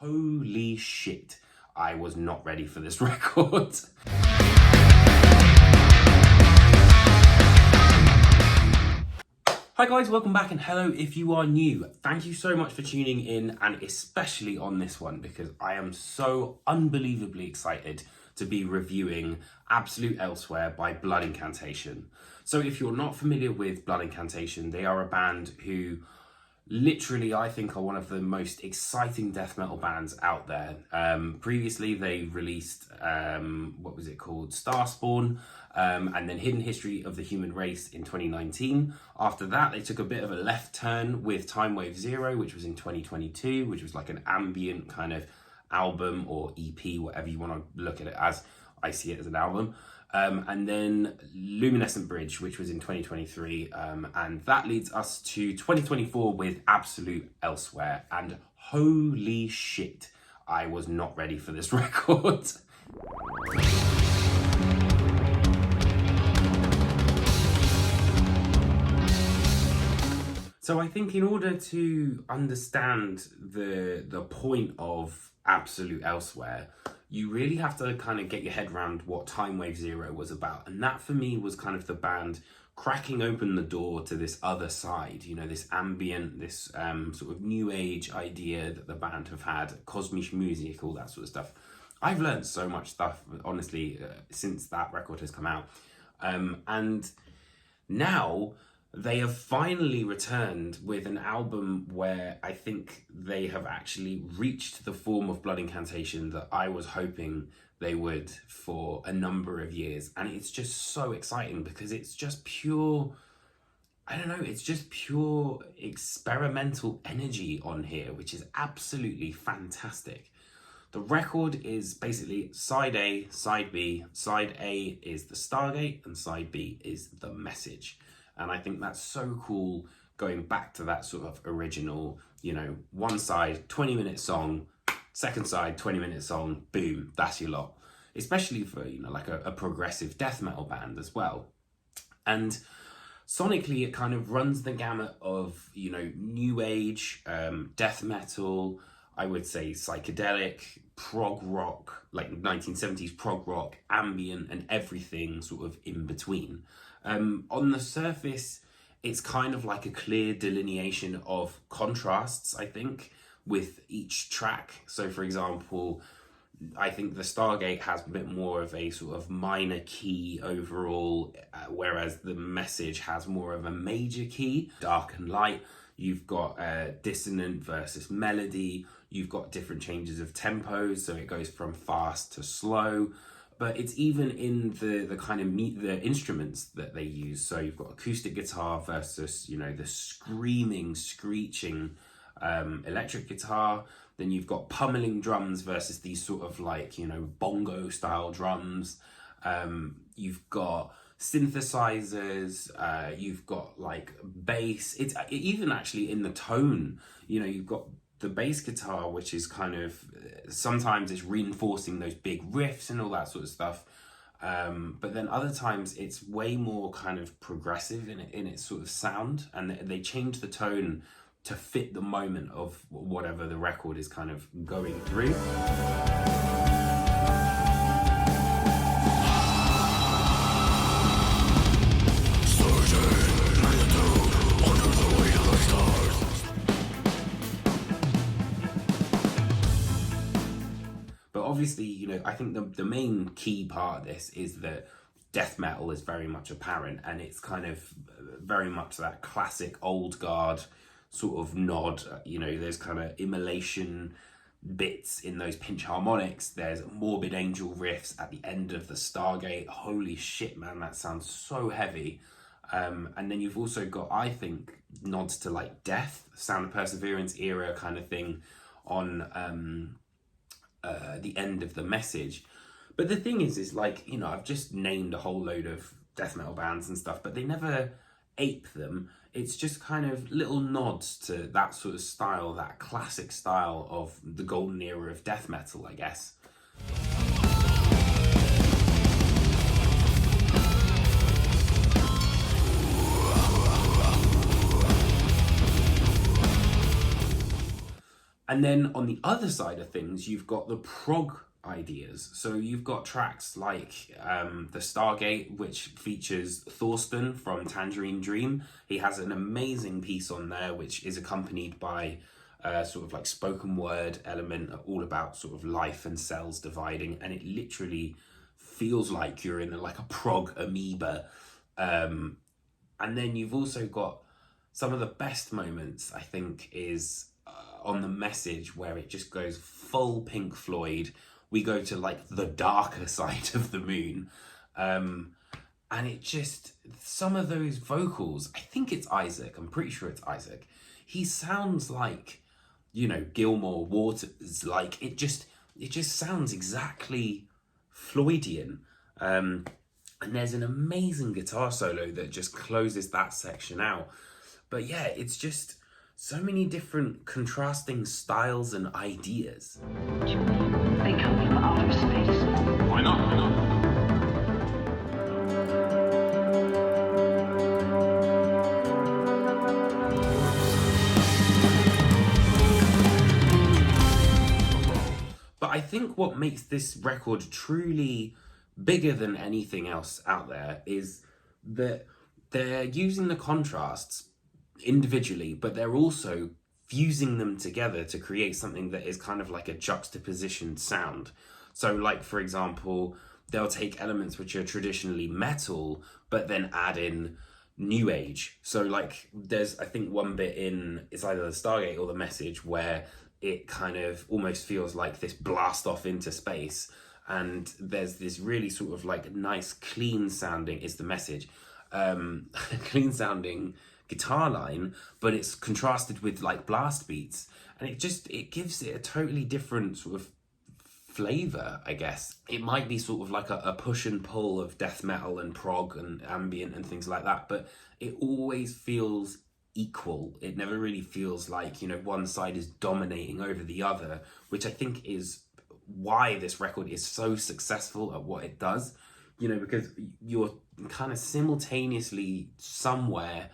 Holy shit, I was not ready for this record. Hi guys, welcome back, and hello if you are new. Thank you so much for tuning in, and especially on this one because I am so unbelievably excited to be reviewing Absolute Elsewhere by Blood Incantation. So if you're not familiar with Blood Incantation, they are a band who literally I think are one of the most exciting death metal bands out there. Previously they released, what was it called? Starspawn, and then Hidden History of the Human Race in 2019. After that, they took a bit of a left turn with Timewave 0, which was in 2022, which was like an ambient kind of album or EP, whatever you want to look at it as. I see it as an album. And then Luminescent Bridge, which was in 2023. And that leads us to 2024 with Absolute Elsewhere. And holy shit, I was not ready for this record. So I think in order to understand the point of Absolute Elsewhere, you really have to kind of get your head around what Timewave 0 was about. And that for me was kind of the band cracking open the door to this other side, you know, this ambient, this sort of new age idea that the band have had, kosmische Musik, all that sort of stuff. I've learned so much stuff, honestly, since that record has come out. And now they have finally returned with an album where I think they have actually reached the form of Blood Incantation that I was hoping they would for a number of years. And it's just so exciting because it's just pure, I don't know, it's just pure experimental energy on here, which is absolutely fantastic. The record is basically side A, side B. Side A is the Stargate and side B is the Message. And I think that's so cool, going back to that sort of original, you know, one side, 20-minute song, second side, 20-minute song, boom, that's your lot. Especially for, you know, like a progressive death metal band as well. And sonically, it kind of runs the gamut of, you know, new age, death metal, I would say psychedelic, prog rock, like 1970s prog rock, ambient, and everything sort of in between. On the surface, it's kind of like a clear delineation of contrasts, I think, with each track. So, for example, I think the Stargate has a bit more of a sort of minor key overall, whereas the Message has more of a major key, dark and light. You've got dissonant versus melody. You've got different changes of tempos, so it goes from fast to slow. But it's even in the kind of the instruments that they use. So you've got acoustic guitar versus, you know, the screaming, screeching electric guitar. Then you've got pummeling drums versus these sort of like, you know, bongo style drums. You've got synthesizers, you've got like bass. It's even actually in the tone, you know, you've got the bass guitar, which is kind of, sometimes it's reinforcing those big riffs and all that sort of stuff. But then other times it's way more kind of progressive in its sort of sound, and they change the tone to fit the moment of whatever the record is kind of going through. Obviously, you know, I think the main key part of this is that death metal is very much apparent, and it's kind of very much that classic old guard sort of nod. You know, there's kind of immolation bits in those pinch harmonics. There's Morbid Angel riffs at the end of the Stargate. Holy shit, man, that sounds so heavy. And then you've also got, I think, nods to like Death, Sound of Perseverance era kind of thing on the end of the Message. But the thing is like, you know, I've just named a whole load of death metal bands and stuff, but they never ape them. It's just kind of little nods to that sort of style, that classic style of the golden era of death metal, I guess. And then on the other side of things, you've got the prog ideas. So you've got tracks like the Stargate, which features Thorsten from Tangerine Dream. He has an amazing piece on there, which is accompanied by sort of like spoken word element, all about sort of life and cells dividing, and it literally feels like you're in like a prog amoeba. And then you've also got some of the best moments, I think, is on the message, where it just goes full Pink Floyd. We go to like the darker side of the moon. And it just, some of those vocals, I think it's Isaac, I'm pretty sure it's Isaac. He sounds like, you know, Gilmore Waters, like it just sounds exactly Floydian. And there's an amazing guitar solo that just closes that section out. But yeah, it's just so many different contrasting styles and ideas. They come from outer space. Why not? Why not? But I think what makes this record truly bigger than anything else out there is that they're using the contrasts individually, but they're also fusing them together to create something that is kind of like a juxtapositioned sound. So like, for example, they'll take elements which are traditionally metal, but then add in new age. So like there's, I think, one bit in, it's either the Stargate or the Message, where it kind of almost feels like this blast off into space, and there's this really sort of like nice clean sounding, is the Message, clean sounding guitar line, but it's contrasted with like blast beats, and it gives it a totally different sort of flavor, I guess. It might be sort of like a push and pull of death metal and prog and ambient and things like that, but it always feels equal. It never really feels like, you know, one side is dominating over the other, which I think is why this record is so successful at what it does, you know, because you're kind of simultaneously somewhere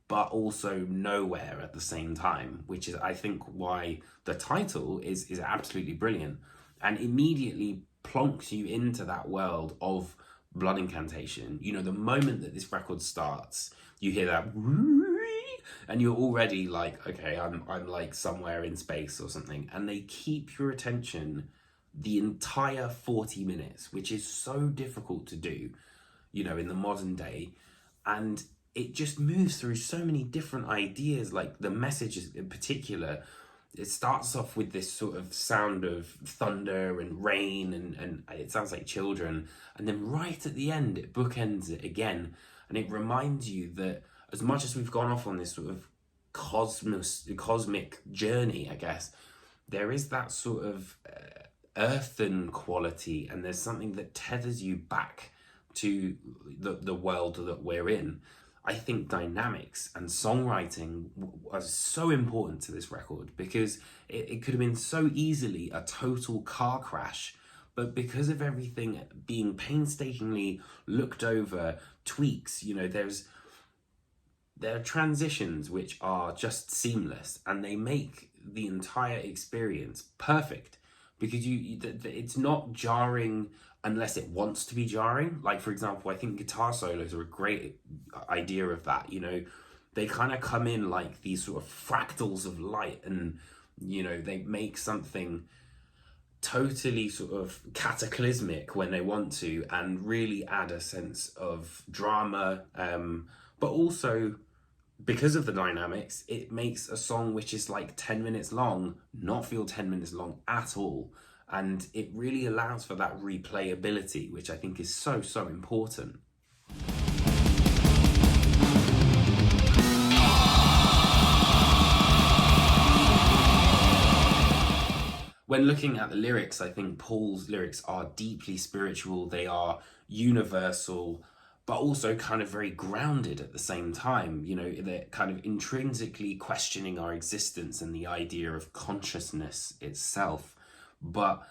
but also nowhere at the same time, which is, I think, why the title is absolutely brilliant and immediately plonks you into that world of Blood Incantation. You know, the moment that this record starts, you hear that and you're already like, okay, I'm like somewhere in space or something, and they keep your attention the entire 40 minutes, which is so difficult to do, you know, in the modern day. And it just moves through so many different ideas, like the Messages in particular. It starts off with this sort of sound of thunder and rain, and it sounds like children. And then right at the end, it bookends it again. And it reminds you that as much as we've gone off on this sort of cosmic journey, I guess, there is that sort of earthen quality, and there's something that tethers you back to the world that we're in. I think dynamics and songwriting are so important to this record, because it could have been so easily a total car crash, but because of everything being painstakingly looked over, tweaks, you know, there are transitions which are just seamless, and they make the entire experience perfect, because it's not jarring unless it wants to be jarring. Like, for example, I think guitar solos are a great idea of that. You know, they kind of come in like these sort of fractals of light, and, you know, they make something totally sort of cataclysmic when they want to, and really add a sense of drama. But also, because of the dynamics, it makes a song which is like 10 minutes long not feel 10 minutes long at all. And it really allows for that replayability, which I think is so, so important. When looking at the lyrics, I think Paul's lyrics are deeply spiritual. They are universal, but also kind of very grounded at the same time. You know, they're kind of intrinsically questioning our existence and the idea of consciousness itself, but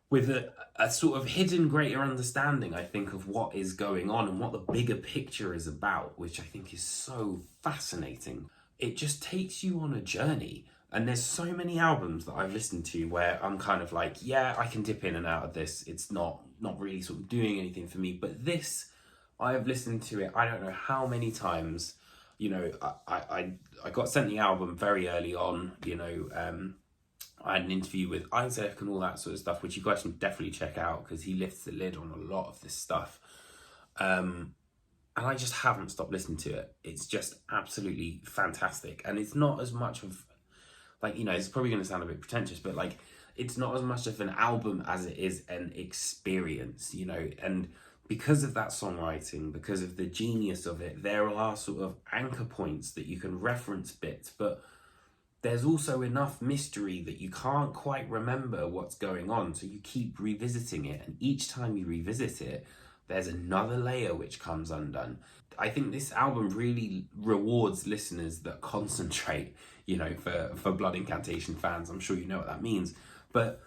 with a sort of hidden greater understanding, I think, of what is going on and what the bigger picture is about, which I think is so fascinating. It just takes you on a journey And there's so many albums that I've listened to where I'm kind of like, yeah, I can dip in and out of this. It's not really sort of doing anything for me. But this, I have listened to it, I don't know how many times. You know, I got sent the album very early on, you know. I had an interview with Isaac and all that sort of stuff, which you guys can definitely check out because he lifts the lid on a lot of this stuff. And I just haven't stopped listening to it. It's just absolutely fantastic. And it's not as much of, like, you know, it's probably going to sound a bit pretentious, but like, it's not as much of an album as it is an experience, you know. And because of that songwriting, because of the genius of it, there are sort of anchor points that you can reference bits, but there's also enough mystery that you can't quite remember what's going on. So you keep revisiting it. And each time you revisit it, there's another layer which comes undone. I think this album really rewards listeners that concentrate, you know, for Blood Incantation fans. I'm sure you know what that means. But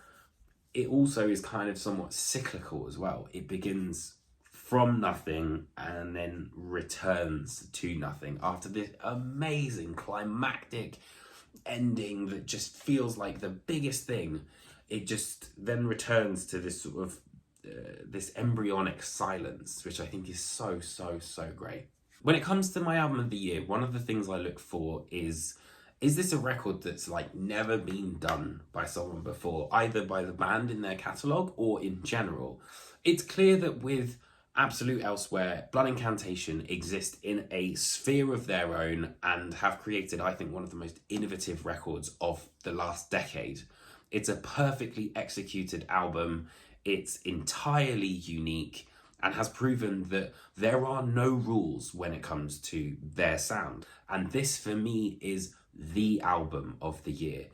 it also is kind of somewhat cyclical as well. It begins from nothing and then returns to nothing after this amazing climactic ending that just feels like the biggest thing. It just then returns to this sort of this embryonic silence, which I think is so great. When it comes to my album of the year, one of the things I look for is this a record that's like never been done by someone before, either by the band in their catalogue or in general. It's clear that with Absolute Elsewhere, Blood Incantation exist in a sphere of their own and have created, I think, one of the most innovative records of the last decade. It's a perfectly executed album. It's entirely unique and has proven that there are no rules when it comes to their sound. And this, for me, is the album of the year.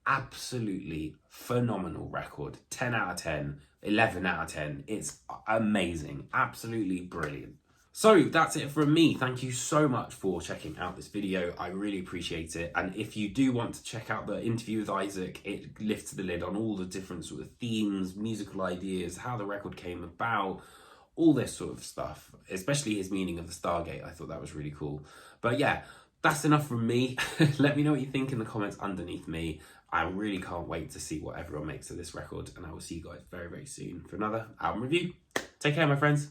Absolutely phenomenal record. 10 out of 10, 11 out of 10. It's amazing. Absolutely brilliant. So that's it from me. Thank you so much for checking out this video. I really appreciate it. And if you do want to check out the interview with Isaac, it lifts the lid on all the different sort of themes, musical ideas, how the record came about, all this sort of stuff, especially his meaning of the Stargate. I thought that was really cool. But yeah, that's enough from me. Let me know what you think in the comments underneath me. I really can't wait to see what everyone makes of this record. And I will see you guys very soon for another album review. Take care, my friends.